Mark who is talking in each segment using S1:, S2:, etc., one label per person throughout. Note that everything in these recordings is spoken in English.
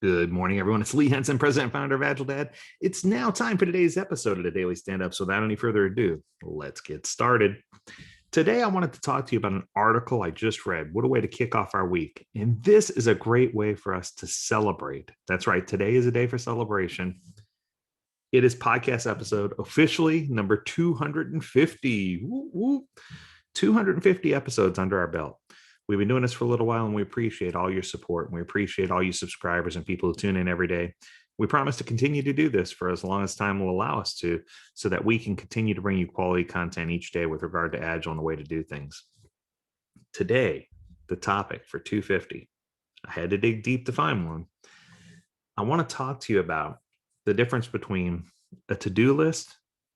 S1: Good morning, everyone. It's Lee Henson, President and Founder of AgileDad. It's now time for today's episode of the Daily Standup. So without any further ado, let's get started. Today, I wanted to talk to you about an article I just read. What a way to kick off our week. And this is a great way for us to celebrate. That's right. Today is a day for celebration. It is podcast episode officially number 250. Woo, woo. 250 episodes under our belt. We've been doing this for a little while, and we appreciate all your support. And we appreciate all you subscribers and people who tune in every day. We promise to continue to do this for as long as time will allow us to, so that we can continue to bring you quality content each day with regard to Agile and the way to do things. Today, the topic for 250, I had to dig deep to find one. I want to talk to you about the difference between a to-do list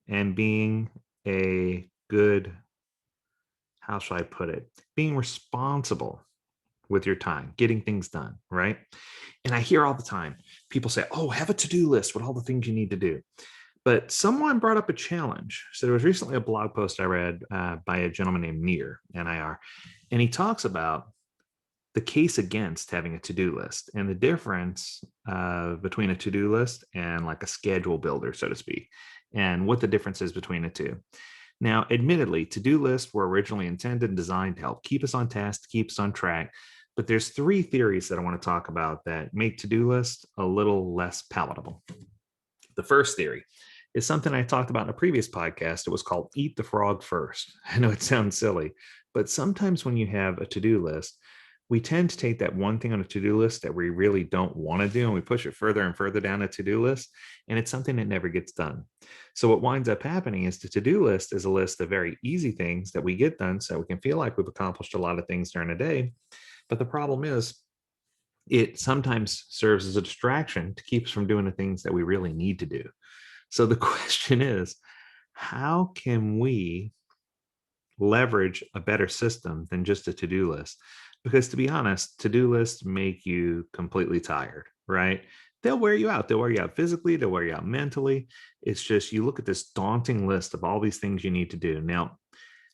S1: and being a good, how shall I put it, being responsible with your time, getting things done, right? And I hear all the time, people say, oh, have a to-do list with all the things you need to do. But someone brought up a challenge. So there was recently a blog post I read by a gentleman named Nir, N-I-R, and he talks about the case against having a to-do list and the difference between a to-do list and like a schedule builder, so to speak, and what the difference is between the two. Now, admittedly, to-do lists were originally intended and designed to help keep us on task, to keep us on track. But there's three theories that I want to talk about that make to-do lists a little less palatable. The first theory is something I talked about in a previous podcast. It was called Eat the Frog First. I know it sounds silly, but sometimes when you have a to-do list, we tend to take that one thing on a to-do list that we really don't want to do, and we push it further and further down a to-do list, and it's something that never gets done. So what winds up happening is the to-do list is a list of very easy things that we get done so we can feel like we've accomplished a lot of things during the day. But the problem is it sometimes serves as a distraction to keep us from doing the things that we really need to do. So the question is, how can we leverage a better system than just a to-do list? Because to be honest, to-do lists make you completely tired, right? They'll wear you out. They'll wear you out physically. They'll wear you out mentally. It's just, you look at this daunting list of all these things you need to do. Now,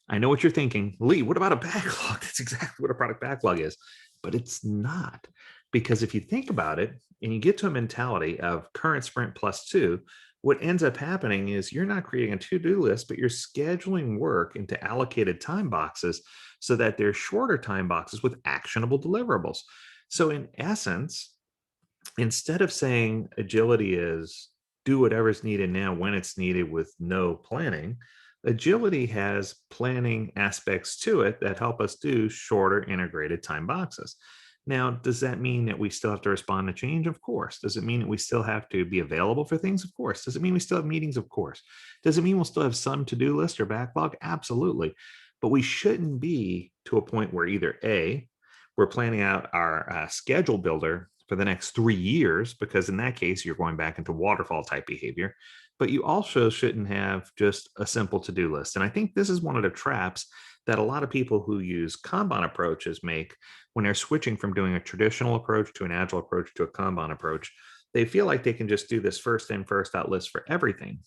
S1: I know what you're thinking, Lee, what about a backlog? That's exactly what a product backlog is, but it's not. Because if you think about it and you get to a mentality of current sprint plus two, what ends up happening is you're not creating a to-do list, but you're scheduling work into allocated time boxes so that they're shorter time boxes with actionable deliverables. So in essence, instead of saying agility is do whatever's needed now when it's needed with no planning, agility has planning aspects to it that help us do shorter integrated time boxes. Now, does that mean that we still have to respond to change? Of course. Does it mean that we still have to be available for things? Of course. Does it mean we still have meetings? Of course. Does it mean we'll still have some to-do list or backlog? Absolutely. But we shouldn't be to a point where either A, we're planning out our schedule builder for the next 3 years, because in that case, you're going back into waterfall type behavior. But you also shouldn't have just a simple to-do list. And I think this is one of the traps that a lot of people who use Kanban approaches make when they're switching from doing a traditional approach to an agile approach to a Kanban approach. They feel like they can just do this first in, first out list for everything.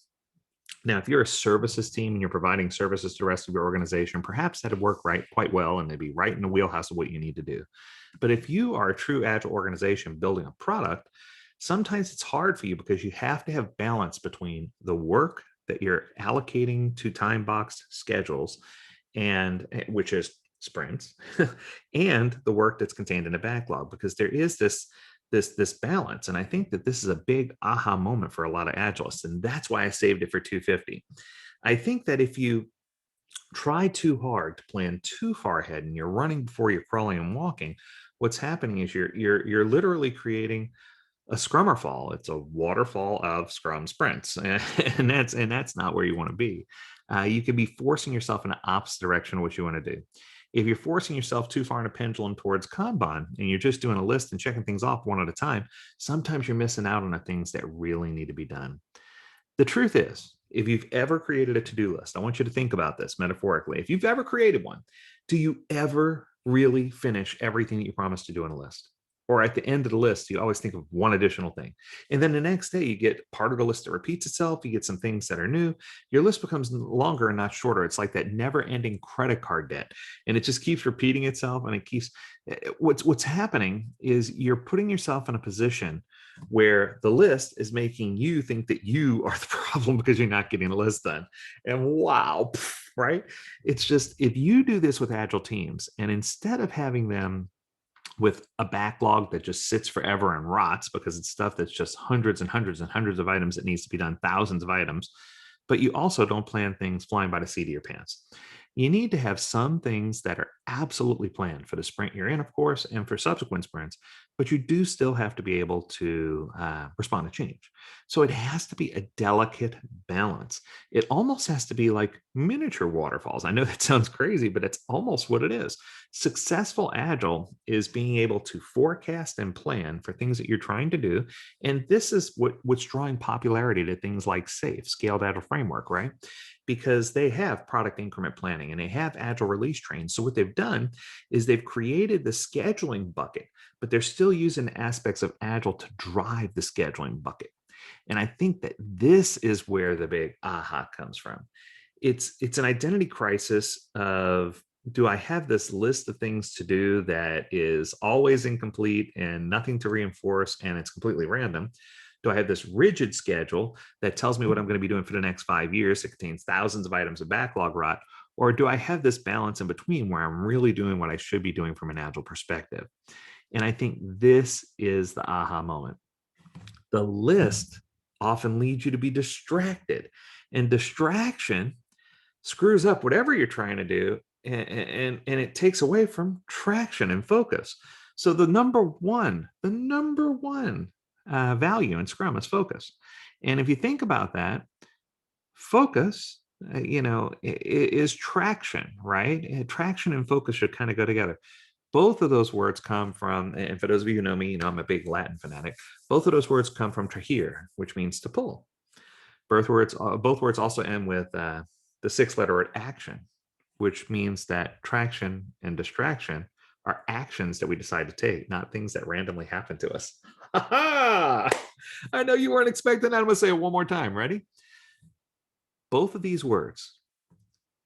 S1: Now, if you're a services team and you're providing services to the rest of your organization, perhaps that'd work quite well, and they'd be right in the wheelhouse of what you need to do. But if you are a true agile organization building a product, sometimes it's hard for you because you have to have balance between the work that you're allocating to time boxed schedules, and which is sprints, and the work that's contained in a backlog, because there is this balance. And I think that this is a big aha moment for a lot of agilists, and that's why I saved it for 250. I think that if you try too hard to plan too far ahead and you're running before you're crawling and walking, what's happening is you're literally creating a scrummerfall. It's a waterfall of scrum sprints, and that's not where you want to be. You could be forcing yourself in the opposite direction of what you want to do. If you're forcing yourself too far in a pendulum towards Kanban and you're just doing a list and checking things off one at a time, sometimes you're missing out on the things that really need to be done. The truth is, if you've ever created a to-do list, I want you to think about this metaphorically. If you've ever created one, do you ever really finish everything that you promised to do on a list? or at the end of the list, you always think of one additional thing. And then the next day, you get part of the list that repeats itself. You get some things that are new. Your list becomes longer and not shorter. It's like that never-ending credit card debt. And it just keeps repeating itself. And it keeps, what's happening is you're putting yourself in a position where the list is making you think that you are the problem because you're not getting the list done. And wow, right? It's just, if you do this with Agile teams, and instead of having them with a backlog that just sits forever and rots because it's stuff that's just hundreds and hundreds and hundreds of items that needs to be done, thousands of items, but you also don't plan things flying by the seat of your pants. You need to have some things that are absolutely planned for the sprint you're in, of course, and for subsequent sprints, but you do still have to be able to respond to change. So it has to be a delicate balance. It almost has to be like miniature waterfalls. I know that sounds crazy, but it's almost what it is. Successful Agile is being able to forecast and plan for things that you're trying to do. And this is what's drawing popularity to things like SAFe, Scaled Agile Framework, right? Because they have product increment planning and they have Agile release trains. So what they've done is they've created the scheduling bucket, but they're still using aspects of Agile to drive the scheduling bucket. And I think that this is where the big aha comes from. It's an identity crisis of, do I have this list of things to do that is always incomplete and nothing to reinforce and it's completely random? Do I have this rigid schedule that tells me what I'm going to be doing for the next 5 years? It contains thousands of items of backlog rot. Or do I have this balance in between where I'm really doing what I should be doing from an Agile perspective? And I think this is the aha moment. The list often leads you to be distracted, and distraction screws up whatever you're trying to do, and it takes away from traction and focus. So the number one value in Scrum is focus. And if you think about that, focus, is traction, right? Traction and focus should kind of go together. Both of those words come from, and for those of you who know me, I'm a big Latin fanatic. Both of those words come from trahere, which means to pull. Both words also end with the 6-letter word action, which means that traction and distraction are actions that we decide to take, not things that randomly happen to us. I know you weren't expecting that. I'm going to say it one more time. Ready? Both of these words,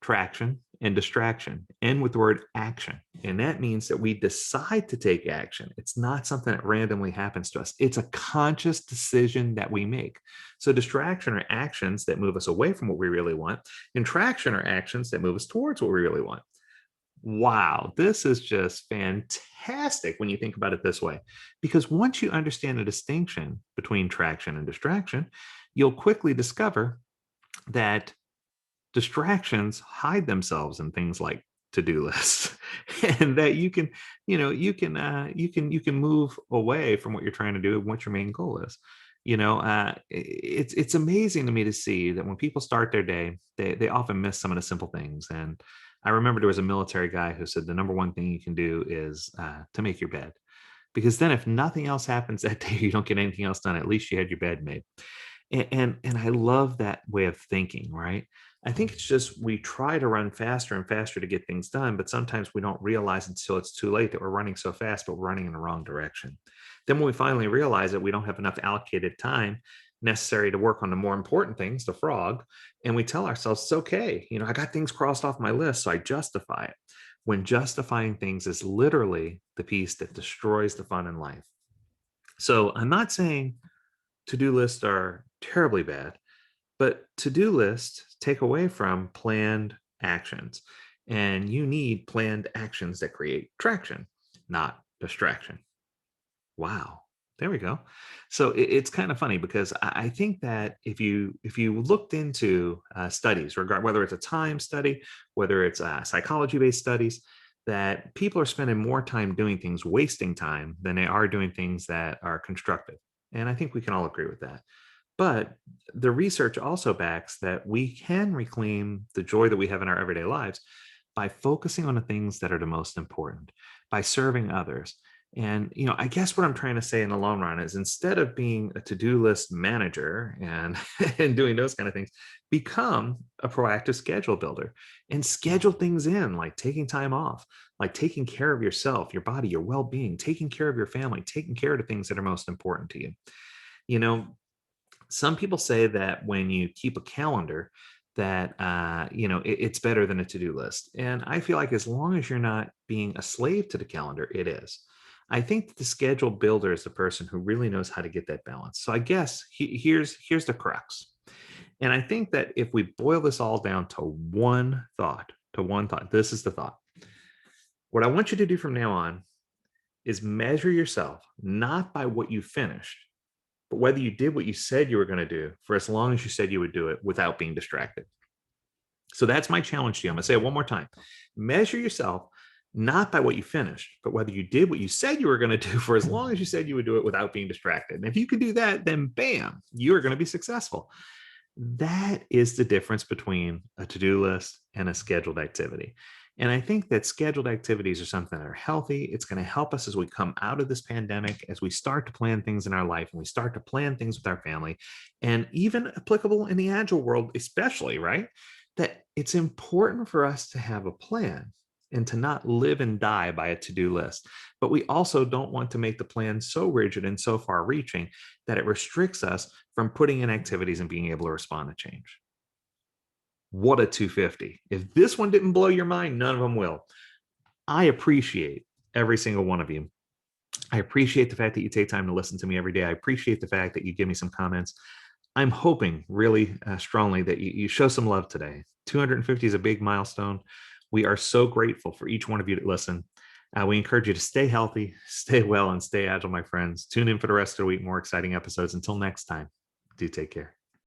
S1: traction and distraction, end with the word action. And that means that we decide to take action. It's not something that randomly happens to us. It's a conscious decision that we make. So distraction are actions that move us away from what we really want, and traction are actions that move us towards what we really want. Wow, this is just fantastic when you think about it this way. Because once you understand the distinction between traction and distraction, you'll quickly discover that distractions hide themselves in things like to-do lists, and that you can move away from what you're trying to do and what your main goal is. It's amazing to me to see that when people start their day, they often miss some of the simple things. And I remember there was a military guy who said the number one thing you can do is to make your bed, because then if nothing else happens that day, you don't get anything else done, at least you had your bed made. And I love that way of thinking, right? I think it's just we try to run faster and faster to get things done, but sometimes we don't realize until it's too late that we're running so fast, but we're running in the wrong direction. Then when we finally realize that we don't have enough allocated time necessary to work on the more important things, the frog, and we tell ourselves, it's okay, I got things crossed off my list, so I justify it. When justifying things is literally the piece that destroys the fun in life. So I'm not saying to-do lists are terribly bad, but to-do lists take away from planned actions. And you need planned actions that create traction, not distraction. Wow. There we go. So it's kind of funny because I think that if you looked into studies, whether it's a time study, whether it's psychology-based studies, that people are spending more time doing things, wasting time, than they are doing things that are constructive. And I think we can all agree with that. But the research also backs that we can reclaim the joy that we have in our everyday lives by focusing on the things that are the most important, by serving others. And, I guess what I'm trying to say in the long run is, instead of being a to-do list manager and, and doing those kind of things, become a proactive schedule builder and schedule things in, like taking time off, like taking care of yourself, your body, your well-being, taking care of your family, taking care of the things that are most important to you. You know, some people say that when you keep a calendar, that it's better than a to-do list. And I feel like as long as you're not being a slave to the calendar, it is. I think that the schedule builder is the person who really knows how to get that balance. So I guess here's the crux. And I think that if we boil this all down to one thought, this is the thought. What I want you to do from now on is measure yourself not by what you finished, but whether you did what you said you were going to do for as long as you said you would do it without being distracted. So that's my challenge to you. I'm going to say it one more time. Measure yourself not by what you finished, but whether you did what you said you were going to do for as long as you said you would do it without being distracted. And if you can do that, then bam, you are going to be successful. That is the difference between a to-do list and a scheduled activity. And I think that scheduled activities are something that are healthy. It's going to help us as we come out of this pandemic, as we start to plan things in our life and we start to plan things with our family, and even applicable in the Agile world, especially, right? That it's important for us to have a plan and to not live and die by a to-do list. But we also don't want to make the plan so rigid and so far reaching that it restricts us from putting in activities and being able to respond to change. What a 250. If this one didn't blow your mind, none of them will. I appreciate every single one of you. I appreciate the fact that you take time to listen to me every day. I appreciate the fact that you give me some comments. I'm hoping really strongly that you show some love today. 250 is a big milestone. We are so grateful for each one of you that listen. We encourage you to stay healthy, stay well, and stay agile, my friends. Tune in for the rest of the week, more exciting episodes. Until next time, do take care.